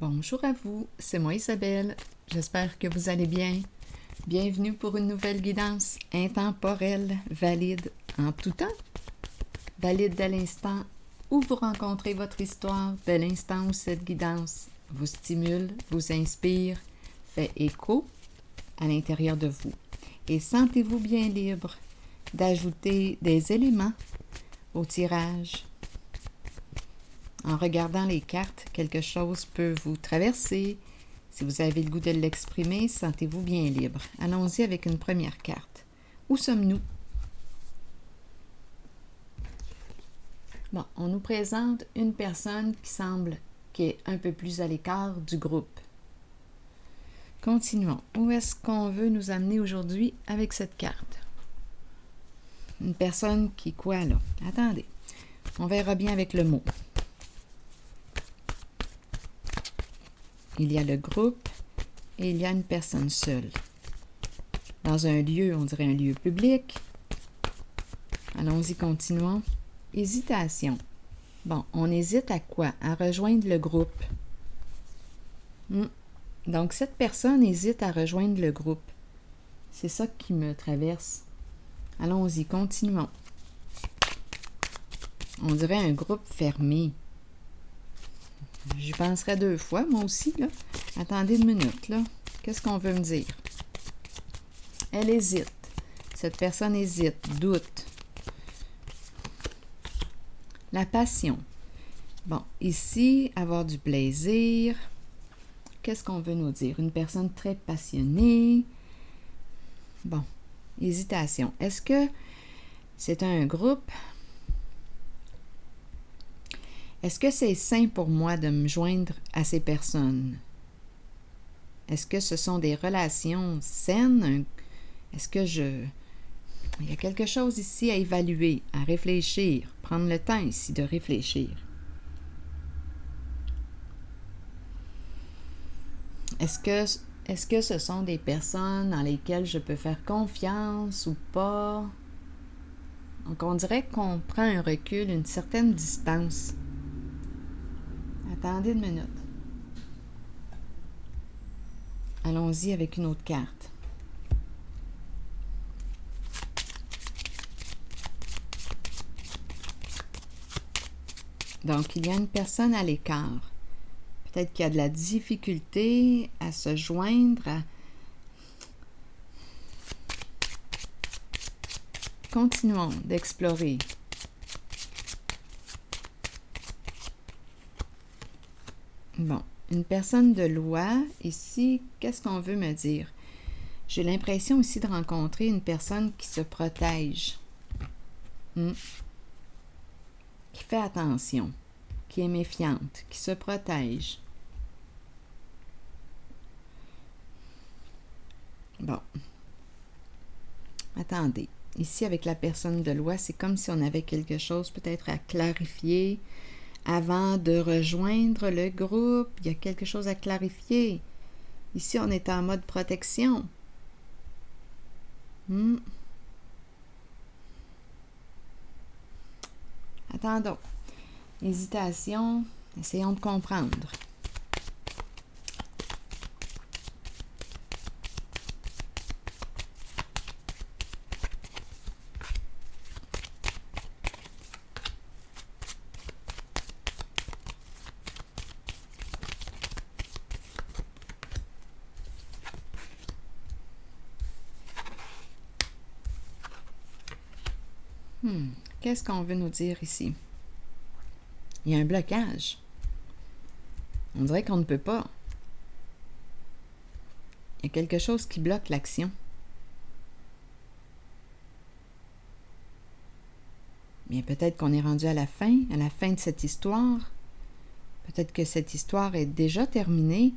Bonjour à vous, c'est moi Isabelle. J'espère que vous allez bien. Bienvenue pour une nouvelle guidance intemporelle, valide en tout temps, valide dès l'instant où vous rencontrez votre histoire, dès l'instant où cette guidance vous stimule, vous inspire, fait écho à l'intérieur de vous. Et sentez-vous bien libre d'ajouter des éléments au tirage. En regardant les cartes, quelque chose peut vous traverser. Si vous avez le goût de l'exprimer, sentez-vous bien libre. Allons-y avec une première carte. Où sommes-nous? Bon, on nous présente une personne qui semble qui est un peu plus à l'écart du groupe. Continuons. Où est-ce qu'on veut nous amener aujourd'hui avec cette carte? Une personne qui quoi là? Attendez, on verra bien avec le mot. Il y a le groupe et il y a une personne seule. Dans un lieu, on dirait un lieu public. Allons-y, continuons. Hésitation. Bon, on hésite à quoi? À rejoindre le groupe. Donc, cette personne hésite à rejoindre le groupe. C'est ça qui me traverse. Allons-y, continuons. On dirait un groupe fermé. J'y penserais deux fois, moi aussi, là. Attendez une minute, là. Qu'est-ce qu'on veut me dire? Elle hésite. Cette personne hésite, doute. La passion. Bon, ici, avoir du plaisir. Qu'est-ce qu'on veut nous dire? Une personne très passionnée. Bon, hésitation. Est-ce que c'est un groupe? Est-ce que c'est sain pour moi de me joindre à ces personnes? Est-ce que ce sont des relations saines? Est-ce que il y a quelque chose ici à évaluer, à réfléchir, prendre le temps ici de réfléchir. Est-ce que ce sont des personnes dans lesquelles je peux faire confiance ou pas? Donc, on dirait qu'on prend un recul, une certaine distance. Attendez une minute. Allons-y avec une autre carte. Donc, il y a une personne à l'écart. Peut-être qu'il y a de la difficulté à se joindre. Continuons d'explorer. Bon, une personne de loi, ici, qu'est-ce qu'on veut me dire? J'ai l'impression aussi de rencontrer une personne qui se protège, qui fait attention, qui est méfiante, qui se protège. Bon, attendez. Ici, avec la personne de loi, c'est comme si on avait quelque chose peut-être à clarifier. Avant de rejoindre le groupe, il y a quelque chose à clarifier. Ici, on est en mode protection. Attendons. Hésitation. Essayons de comprendre. Qu'est-ce qu'on veut nous dire ici? Il y a un blocage. On dirait qu'on ne peut pas. Il y a quelque chose qui bloque l'action. Bien, peut-être qu'on est rendu à la fin de cette histoire. Peut-être que cette histoire est déjà terminée.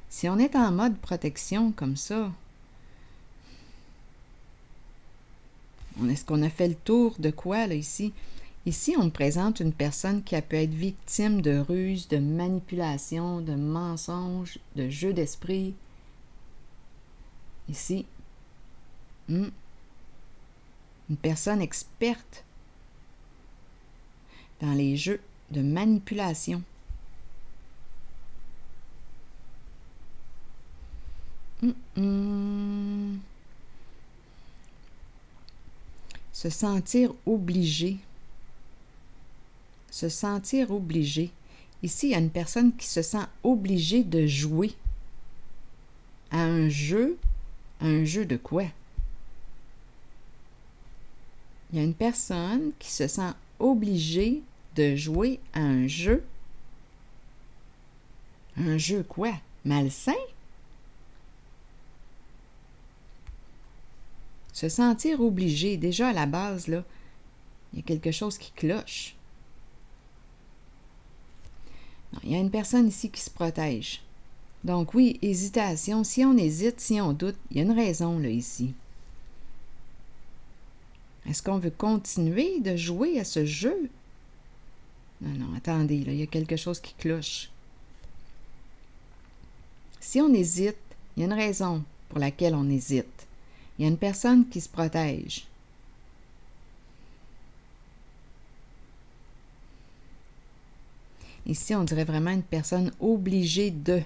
Si on est en mode protection comme ça, est-ce qu'on a fait le tour de quoi, là, ici? Ici, on me présente une personne qui a pu être victime de ruses, de manipulations, de mensonges, de jeux d'esprit. Ici, une personne experte dans les jeux de manipulation. Se sentir obligé. Se sentir obligé. Ici, il y a une personne qui se sent obligée de jouer à un jeu. Un jeu de quoi? Il y a une personne qui se sent obligée de jouer à un jeu. Un jeu quoi? Malsain? Se sentir obligé, déjà à la base, là, il y a quelque chose qui cloche. Non, il y a une personne ici qui se protège. Donc oui, hésitation. Si on hésite, si on doute, il y a une raison là ici. Est-ce qu'on veut continuer de jouer à ce jeu? Non, attendez, là, il y a quelque chose qui cloche. Si on hésite, il y a une raison pour laquelle on hésite. Il y a une personne qui se protège. Ici, on dirait vraiment une personne obligée de.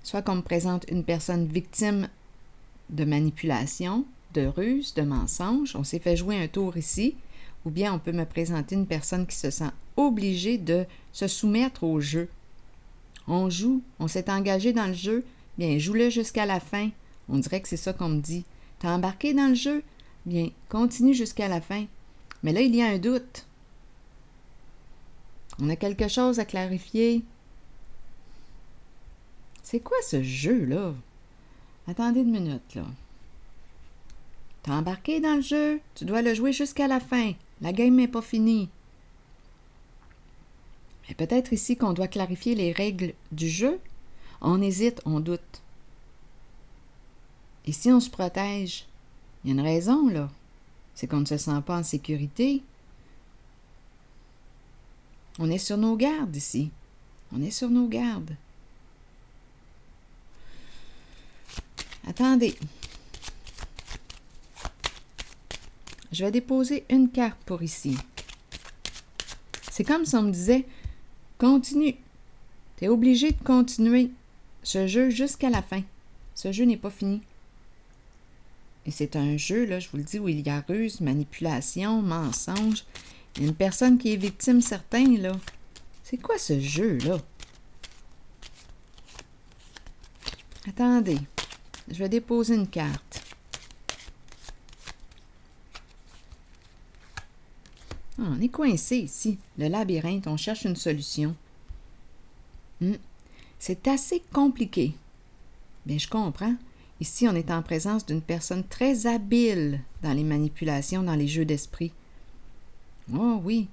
Soit qu'on me présente une personne victime de manipulation, de ruse, de mensonge. On s'est fait jouer un tour ici. Ou bien on peut me présenter une personne qui se sent obligée de se soumettre au jeu. On joue, on s'est engagé dans le jeu, bien joue-le jusqu'à la fin. On dirait que c'est ça qu'on me dit. T'as embarqué dans le jeu? Bien, continue jusqu'à la fin. Mais là, il y a un doute. On a quelque chose à clarifier. C'est quoi ce jeu-là? Attendez une minute, là. T'as embarqué dans le jeu, tu dois le jouer jusqu'à la fin. La game n'est pas finie. Mais peut-être ici qu'on doit clarifier les règles du jeu. On hésite, on doute. Et si on se protège, il y a une raison, là. C'est qu'on ne se sent pas en sécurité. On est sur nos gardes ici. On est sur nos gardes. Attendez. Je vais déposer une carte pour ici. C'est comme si on me disait, continue. Tu es obligé de continuer ce jeu jusqu'à la fin. Ce jeu n'est pas fini. Et c'est un jeu, là, je vous le dis, où il y a ruse, manipulation, mensonge. Il y a une personne qui est victime, certain, là. C'est quoi ce jeu-là? Attendez. Je vais déposer une carte. Ah, on est coincé ici. Le labyrinthe, on cherche une solution. C'est assez compliqué. Bien, je comprends. Ici, on est en présence d'une personne très habile dans les manipulations, dans les jeux d'esprit. Oh oui.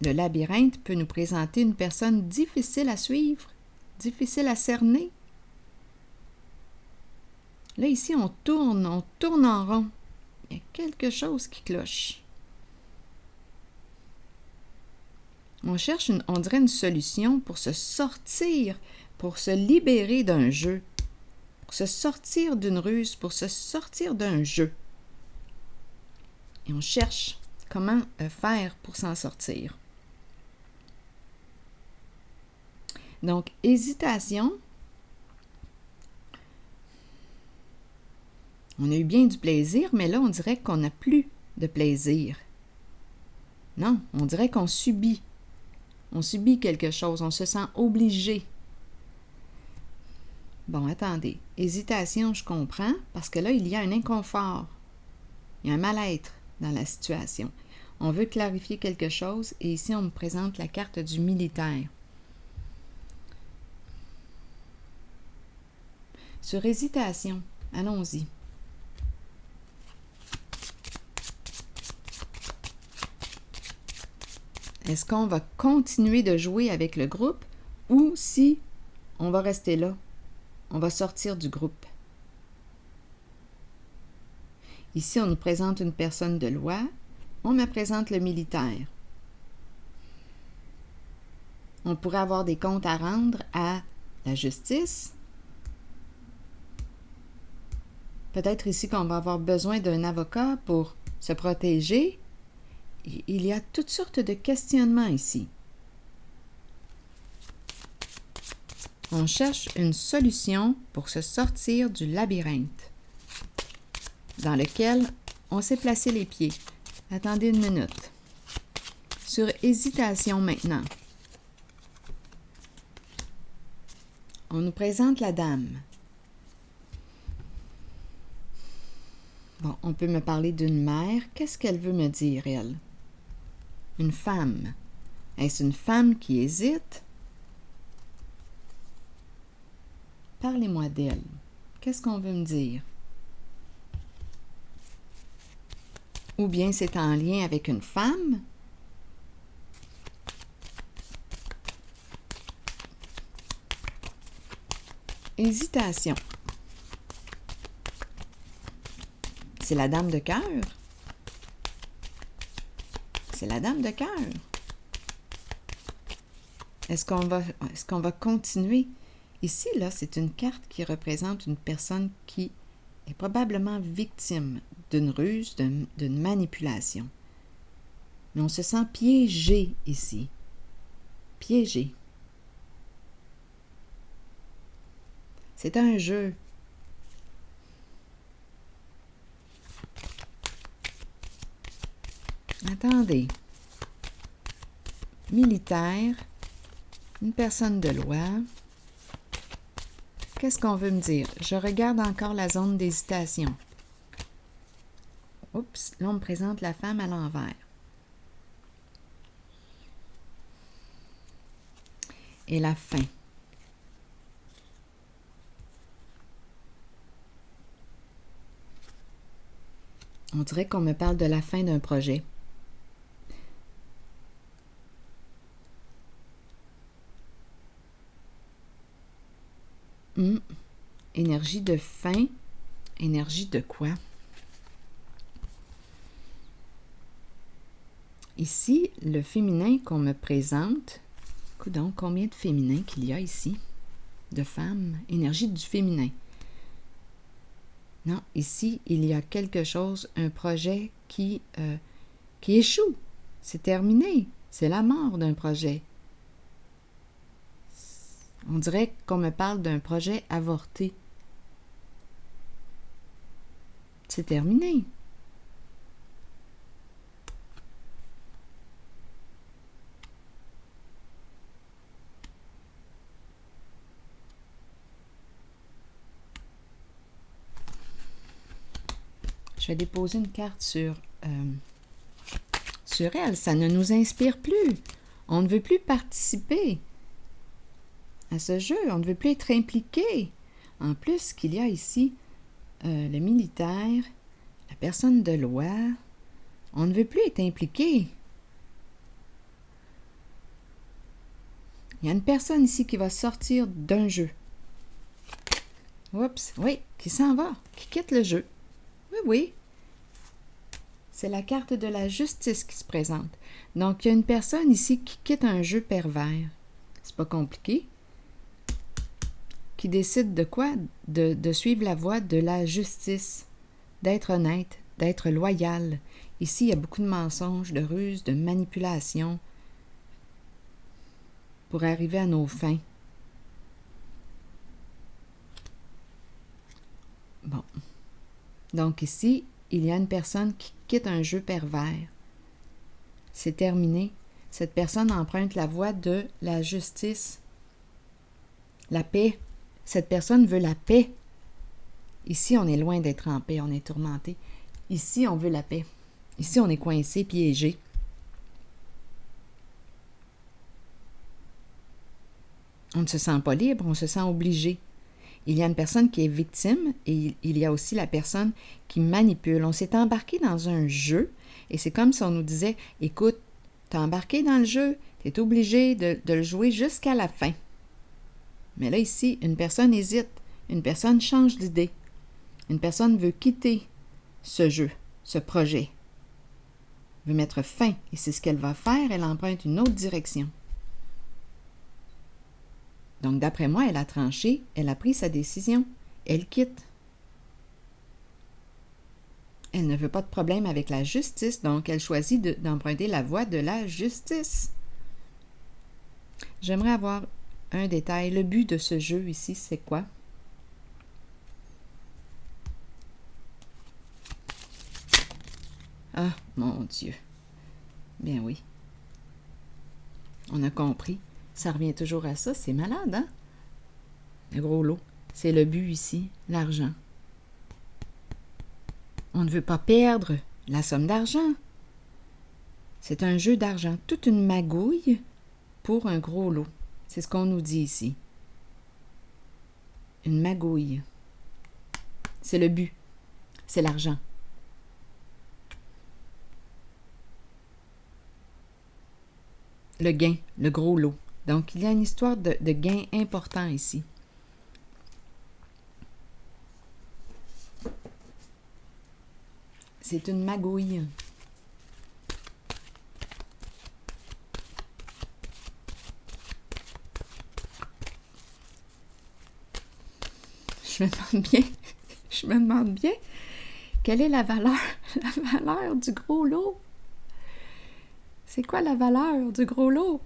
Le labyrinthe peut nous présenter une personne difficile à suivre, difficile à cerner. Là, ici, on tourne en rond. Il y a quelque chose qui cloche. On cherche, on dirait, une solution pour se sortir, pour se libérer d'un jeu, pour se sortir d'une ruse, pour se sortir d'un jeu. Et on cherche comment faire pour s'en sortir. Donc, hésitation. On a eu bien du plaisir, mais là, on dirait qu'on n'a plus de plaisir. Non, on dirait qu'on subit. On subit quelque chose, on se sent obligé. Bon, attendez. Hésitation, je comprends, parce que là, il y a un inconfort. Il y a un mal-être dans la situation. On veut clarifier quelque chose, et ici, on me présente la carte du militaire. Sur hésitation, allons-y. Est-ce qu'on va continuer de jouer avec le groupe ou si on va rester là, on va sortir du groupe? Ici, on nous présente une personne de loi, on me présente le militaire. On pourrait avoir des comptes à rendre à la justice. Peut-être ici qu'on va avoir besoin d'un avocat pour se protéger. Il y a toutes sortes de questionnements ici. On cherche une solution pour se sortir du labyrinthe dans lequel on s'est placé les pieds. Attendez une minute. Sur hésitation maintenant. On nous présente la dame. Bon, on peut me parler d'une mère. Qu'est-ce qu'elle veut me dire, elle? Une femme. Est-ce une femme qui hésite? Parlez-moi d'elle. Qu'est-ce qu'on veut me dire? Ou bien c'est en lien avec une femme? Hésitation. C'est la dame de cœur. C'est la dame de cœur. Est-ce qu'on va continuer? Ici, là, c'est une carte qui représente une personne qui est probablement victime d'une ruse, d'une manipulation. Mais on se sent piégé ici. Piégé. C'est un jeu. Attendez. Militaire, une personne de loi. Qu'est-ce qu'on veut me dire? Je regarde encore la zone d'hésitation. Oups, là on me présente la femme à l'envers. Et la fin. On dirait qu'on me parle de la fin d'un projet. Énergie de fin. Énergie de quoi? Ici, le féminin qu'on me présente, coudonc, combien de féminin qu'il y a ici? De femmes, énergie du féminin. Non, ici, il y a quelque chose, un projet qui échoue. C'est terminé. C'est la mort d'un projet. On dirait qu'on me parle d'un projet avorté. C'est terminé. Je vais déposer une carte sur elle. Ça ne nous inspire plus. On ne veut plus participer à ce jeu. On ne veut plus être impliqué. En plus, qu'il y a ici le militaire, la personne de loi. On ne veut plus être impliqué. Il y a une personne ici qui va sortir d'un jeu. Oups, oui, qui s'en va, qui quitte le jeu. Oui, oui. C'est la carte de la justice qui se présente. Donc, il y a une personne ici qui quitte un jeu pervers. C'est pas compliqué. Qui décide de quoi? De suivre la voie de la justice, d'être honnête, d'être loyal. Ici, il y a beaucoup de mensonges, de ruses, de manipulations pour arriver à nos fins. Bon. Donc ici, il y a une personne qui quitte un jeu pervers. C'est terminé. Cette personne emprunte la voie de la justice, la paix. Cette personne veut la paix. Ici, on est loin d'être en paix, on est tourmenté. Ici, on veut la paix. Ici, on est coincé, piégé. On ne se sent pas libre, on se sent obligé. Il y a une personne qui est victime et il y a aussi la personne qui manipule. On s'est embarqué dans un jeu et c'est comme si on nous disait « Écoute, t'es embarqué dans le jeu, t'es obligé de le jouer jusqu'à la fin. » Mais là, ici, une personne hésite, une personne change d'idée. Une personne veut quitter ce jeu, ce projet. Veut mettre fin et c'est ce qu'elle va faire, elle emprunte une autre direction. Donc, d'après moi, elle a tranché, elle a pris sa décision, elle quitte. Elle ne veut pas de problème avec la justice, donc elle choisit d'emprunter la voie de la justice. J'aimerais avoir un détail. Le but de ce jeu ici, c'est quoi? Ah, mon Dieu. Bien oui. On a compris. Ça revient toujours à ça. C'est malade, hein? Le gros lot. C'est le but ici, l'argent. On ne veut pas perdre la somme d'argent. C'est un jeu d'argent. Toute une magouille pour un gros lot. C'est ce qu'on nous dit ici. Une magouille. C'est le but. C'est l'argent. Le gain, le gros lot. Donc, il y a une histoire de gain important ici. C'est une magouille. Je me demande bien, quelle est la valeur du gros lot? C'est quoi la valeur du gros lot?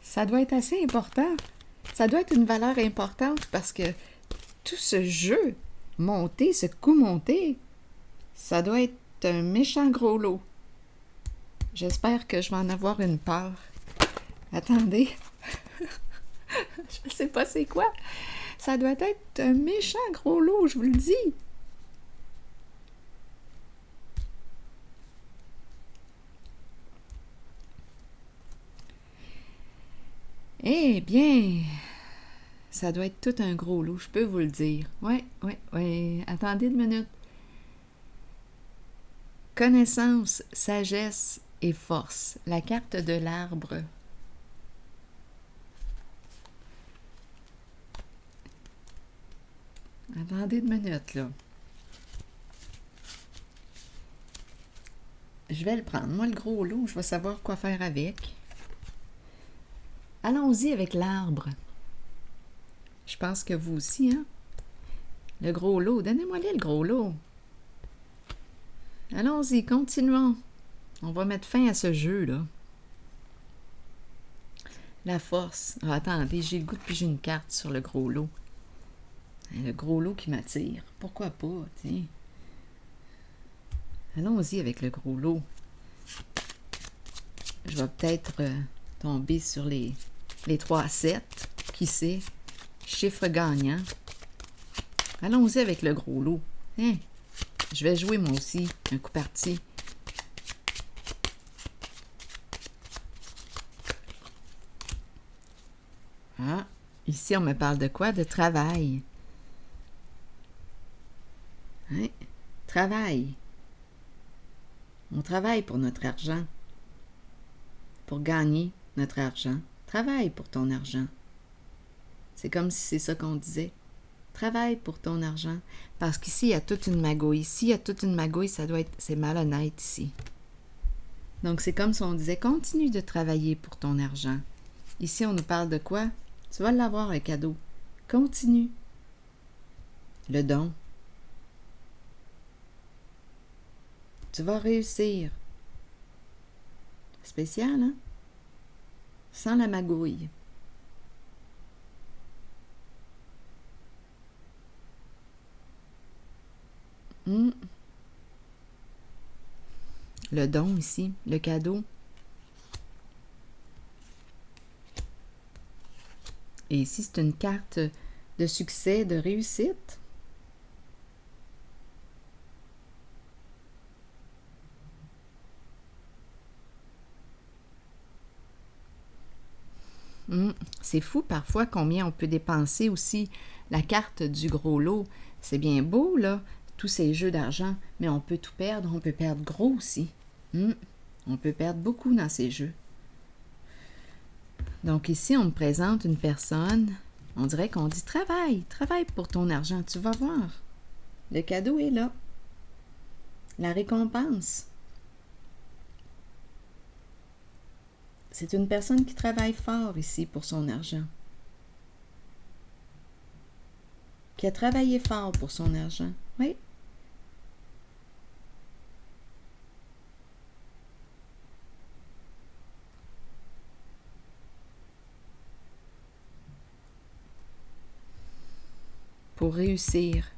Ça doit être assez important. Ça doit être une valeur importante parce que tout ce jeu monté, ce coup monté, ça doit être un méchant gros lot. J'espère que je vais en avoir une part. Attendez. Je sais pas c'est quoi. Ça doit être un méchant gros lot, je vous le dis. Eh bien, ça doit être tout un gros lot, je peux vous le dire. Oui. Attendez une minute. Connaissance, sagesse et force. La carte de l'arbre. Attendez une minute, là. Je vais le prendre. Moi, le gros lot, je vais savoir quoi faire avec. Allons-y avec l'arbre. Je pense que vous aussi, hein? Le gros lot. Donnez-moi-le, le gros lot. Allons-y, continuons. On va mettre fin à ce jeu-là. La force. Ah, attendez, j'ai le goût de piger une carte sur le gros lot. Le gros lot qui m'attire. Pourquoi pas, tiens. Allons-y avec le gros lot. Je vais peut-être tomber sur les 3 7. Qui sait? Chiffre gagnant. Allons-y avec le gros lot. Hein? Je vais jouer moi aussi un coup parti. Ah, ici on me parle de quoi? De travail. Hein? Travail. On travaille pour notre argent. Pour gagner notre argent. Travaille pour ton argent. C'est comme si c'est ça qu'on disait. Travaille pour ton argent. Parce qu'ici, il y a toute une magouille. S'il y a toute une magouille, c'est malhonnête ici. Donc, c'est comme si on disait, continue de travailler pour ton argent. Ici, on nous parle de quoi? Tu vas l'avoir, un cadeau. Continue. Le don. Tu vas réussir. Spécial, hein? Sans la magouille. Le don ici, le cadeau. Et ici, c'est une carte de succès, de réussite. C'est fou parfois combien on peut dépenser aussi. La carte du gros lot, c'est bien beau, là, tous ces jeux d'argent, mais on peut tout perdre. On peut perdre gros aussi. On peut perdre beaucoup dans ces jeux. Donc ici, on me présente une personne. On dirait qu'on dit « Travaille pour ton argent, tu vas voir. » Le cadeau est là. La récompense. C'est une personne qui travaille fort ici pour son argent. Qui a travaillé fort pour son argent. Oui. pour réussir.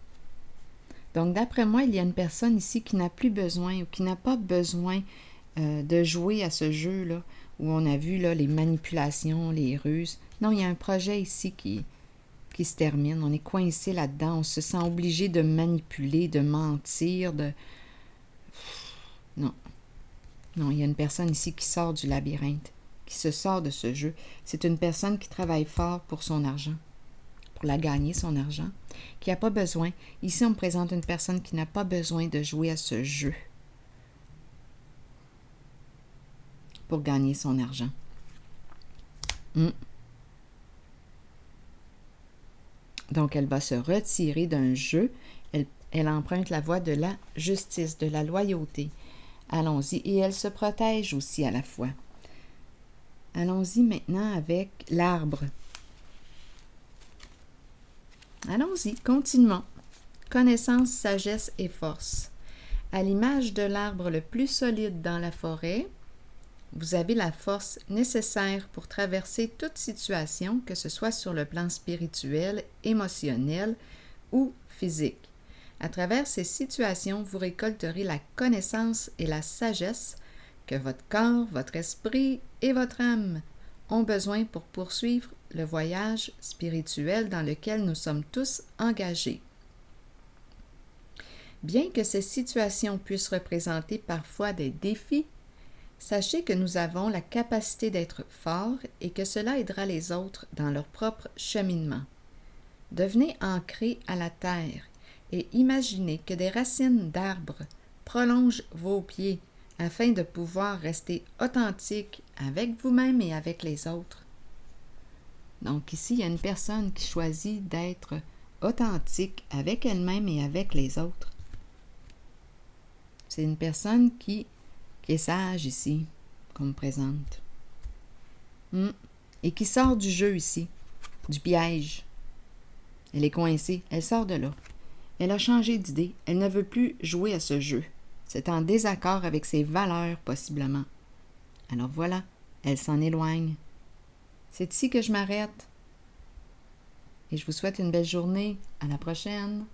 Donc, d'après moi, il y a une personne ici qui n'a plus besoin ou qui n'a pas besoin de jouer à ce jeu-là, où on a vu là, les manipulations, les ruses. Non, il y a un projet ici qui se termine. On est coincé là-dedans. On se sent obligé de manipuler, de mentir, de... Non. Non, il y a une personne ici qui sort du labyrinthe, qui se sort de ce jeu. C'est une personne qui travaille fort pour son argent, pour la gagner, son argent, qui n'a pas besoin. Ici, on me présente une personne qui n'a pas besoin de jouer à ce jeu pour gagner son argent. Donc, elle va se retirer d'un jeu. Elle emprunte la voie de la justice, de la loyauté. Allons-y. Et elle se protège aussi à la fois. Allons-y maintenant avec l'arbre. Allons-y, continuons. Connaissance, sagesse et force. À l'image de l'arbre le plus solide dans la forêt, vous avez la force nécessaire pour traverser toute situation, que ce soit sur le plan spirituel, émotionnel ou physique. À travers ces situations, vous récolterez la connaissance et la sagesse que votre corps, votre esprit et votre âme ont besoin pour poursuivre le voyage spirituel dans lequel nous sommes tous engagés. Bien que ces situations puissent représenter parfois des défis, sachez que nous avons la capacité d'être forts et que cela aidera les autres dans leur propre cheminement. Devenez ancrés à la terre et imaginez que des racines d'arbres prolongent vos pieds afin de pouvoir rester authentique avec vous-même et avec les autres. Donc ici, il y a une personne qui choisit d'être authentique avec elle-même et avec les autres. C'est une personne qui est sage ici, qu'on me présente. Et qui sort du jeu ici, du piège. Elle est coincée, elle sort de là. Elle a changé d'idée, elle ne veut plus jouer à ce jeu. C'est en désaccord avec ses valeurs, possiblement. Alors voilà, elle s'en éloigne. C'est ici que je m'arrête. Et je vous souhaite une belle journée. À la prochaine.